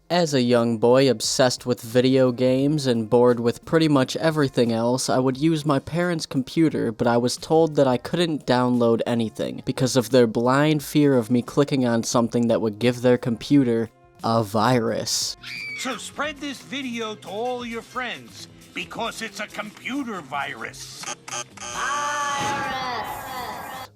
As a young boy obsessed with video games and bored with pretty much everything else, I would use my parents' computer, but I was told that I couldn't download anything because of their blind fear of me clicking on something that would give their computer a virus. So spread this video to all your friends, because it's a computer virus.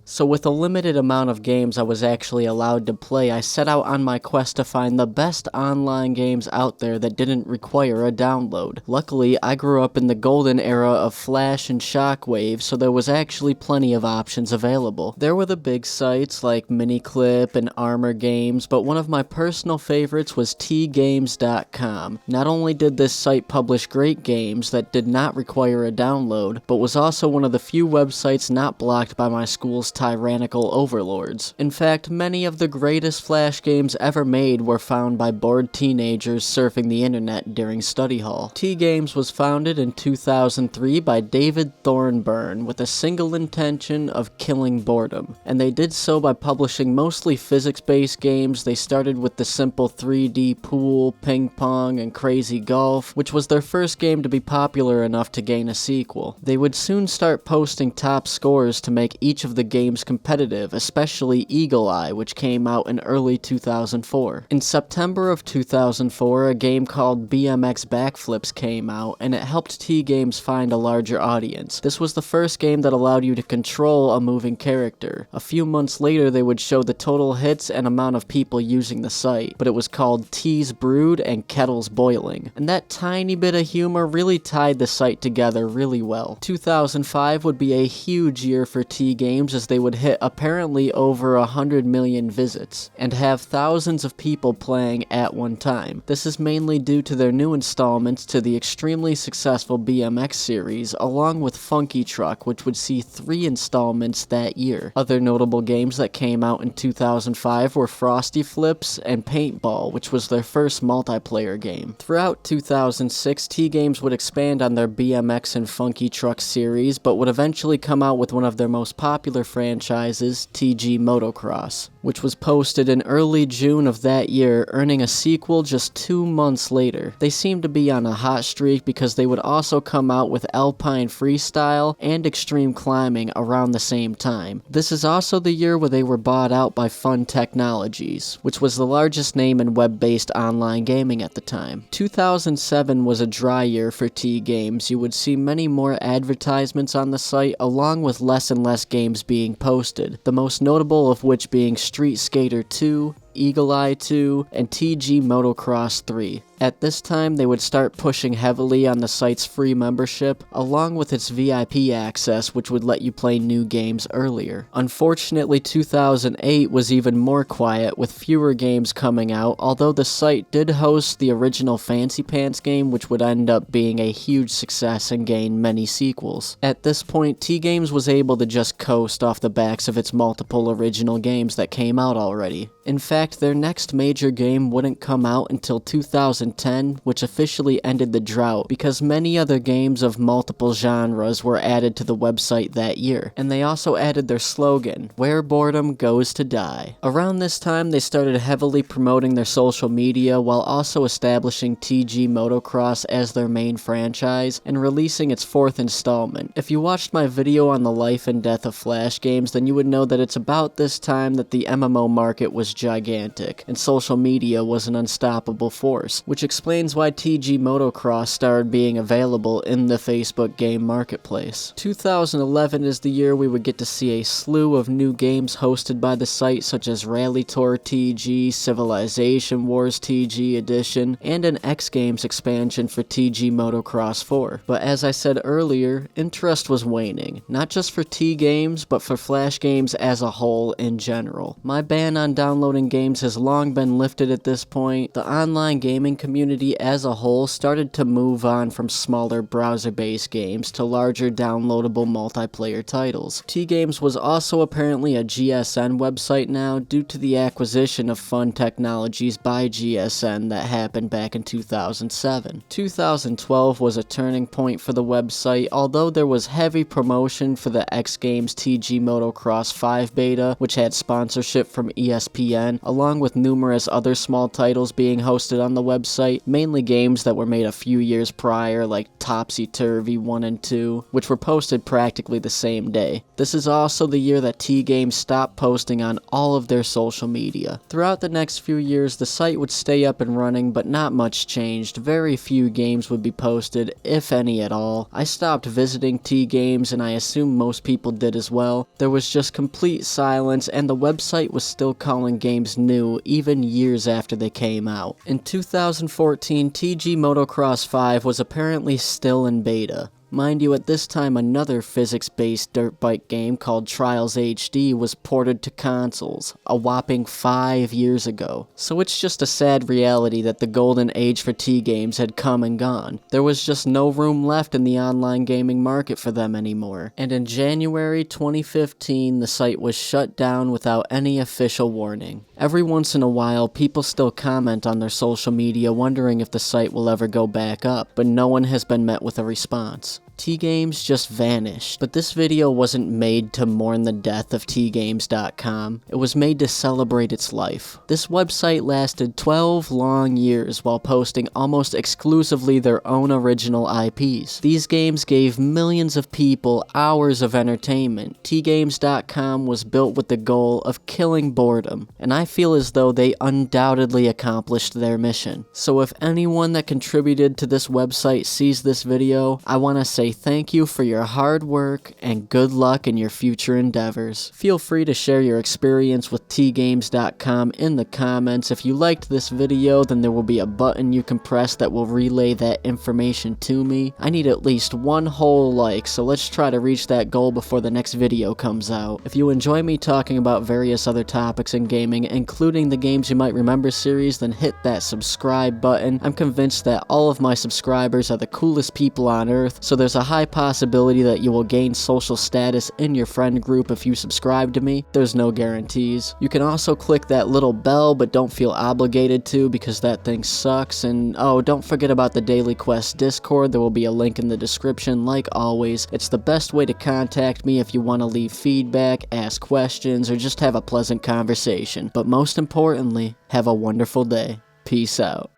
So with a limited amount of games I was actually allowed to play, I set out on my quest to find the best online games out there that didn't require a download. Luckily, I grew up in the golden era of Flash and Shockwave, so there was actually plenty of options available. There were the big sites like Miniclip and Armor Games, but one of my personal favorites was tgames.com. Not only did this site publish great games that did not require a download, but was also one of the few websites not blocked by my school's tyrannical overlords. In fact, many of the greatest Flash games ever made were found by bored teenagers surfing the internet during study hall. T-Games was founded in 2003 by David Thornburn with a single intention of killing boredom, and they did so by publishing mostly physics-based games. They started with the simple 3D pool, ping pong, and crazy golf, which was their first game to be popular enough to gain a sequel. They would soon start posting top scores to make each of the games competitive, especially Eagle Eye, which came out in early 2004. In September of 2004, a game called BMX Backflips came out, and it helped T-Games find a larger audience. This was the first game that allowed you to control a moving character. A few months later, they would show the total hits and amount of people using the site, but it was called Tea's Brood and Kettle's Boiling. And that tiny bit of humor really tied the site together really well. 2005 would be a huge year for T-Games as they would hit apparently over 100 million visits, and have thousands of people playing at one time. This is mainly due to their new installments to the extremely successful BMX series, along with Funky Truck, which would see 3 installments that year. Other notable games that came out in 2005 were Frosty Flips and Paintball, which was their first multiplayer game. Throughout 2006, T-Games would expand on their BMX and Funky Truck series, but would eventually come out with one of their most popular franchises, TG Motocross, which was posted in early June of that year, earning a sequel just 2 months later. They seemed to be on a hot streak because they would also come out with Alpine Freestyle and Extreme Climbing around the same time. This is also the year where they were bought out by Fun Technologies, which was the largest name in web-based online gaming at the time. 2007 was a dry year for T-Games. You would see many more advertisements on the site, along with less and less games being posted, the most notable of which being Street Skater 2, Eagle Eye 2, and TG Motocross 3. At this time, they would start pushing heavily on the site's free membership, along with its VIP access, which would let you play new games earlier. Unfortunately, 2008 was even more quiet, with fewer games coming out, although the site did host the original Fancy Pants game, which would end up being a huge success and gain many sequels. At this point, T-Games was able to just coast off the backs of its multiple original games that came out already. In fact, their next major game wouldn't come out until 2010, which officially ended the drought because many other games of multiple genres were added to the website that year. And they also added their slogan, "Where boredom goes to die." Around this time, they started heavily promoting their social media while also establishing TG Motocross as their main franchise and releasing its 4th installment. If you watched my video on the life and death of Flash games, then you would know that it's about this time that the MMO market was gigantic, and social media was an unstoppable force, which explains why TG Motocross started being available in the Facebook game marketplace. 2011 is the year we would get to see a slew of new games hosted by the site, such as Rally Tour TG, Civilization Wars TG Edition, and an X Games expansion for TG Motocross 4. But as I said earlier, interest was waning, not just for T-Games, but for Flash games as a whole in general. My ban on downloading games has long been lifted at this point. The online gaming community as a whole started to move on from smaller browser-based games to larger downloadable multiplayer titles. T-Games was also apparently a GSN website now due to the acquisition of Fun Technologies by GSN that happened back in 2007. 2012 was a turning point for the website, although there was heavy promotion for the X Games TG Motocross 5 beta, which had sponsorship from ESPN, along with numerous other small titles being hosted on the website, mainly games that were made a few years prior, like Topsy-Turvy 1 and 2, which were posted practically the same day. This is also the year that T-Games stopped posting on all of their social media. Throughout the next few years, the site would stay up and running, but not much changed. Very few games would be posted, if any at all. I stopped visiting T-Games, and I assume most people did as well. There was just complete silence, and the website was still calling games new, even years after they came out. In 2014, TG Motocross 5 was apparently still in beta. Mind you, at this time, another physics-based dirt bike game called Trials HD was ported to consoles, a whopping 5 years ago. So it's just a sad reality that the golden age for T-Games had come and gone. There was just no room left in the online gaming market for them anymore. And in January 2015, the site was shut down without any official warning. Every once in a while, people still comment on their social media wondering if the site will ever go back up, but no one has been met with a response. T-Games just vanished, but this video wasn't made to mourn the death of tgames.com. It was made to celebrate its life. This website lasted 12 long years while posting almost exclusively their own original IPs. These games gave millions of people hours of entertainment. tgames.com was built with the goal of killing boredom, and I feel as though they undoubtedly accomplished their mission. So if anyone that contributed to this website sees this video, I want to say thank you for your hard work and good luck in your future endeavors. Feel free to share your experience with tgames.com in the comments. If you liked this video, then there will be a button you can press that will relay that information to me. I need at least one whole like, so let's try to reach that goal before the next video comes out. If you enjoy me talking about various other topics in gaming, including the Games You Might Remember series, then hit that subscribe button. I'm convinced that all of my subscribers are the coolest people on earth, so there's a high possibility that you will gain social status in your friend group if you subscribe to me. There's no guarantees. You can also click that little bell, but don't feel obligated to because that thing sucks. And oh, don't forget about the Daily Quest Discord. There will be a link in the description. Like always, it's the best way to contact me if you want to leave feedback, ask questions, or just have a pleasant conversation. But most importantly, have a wonderful day. Peace out.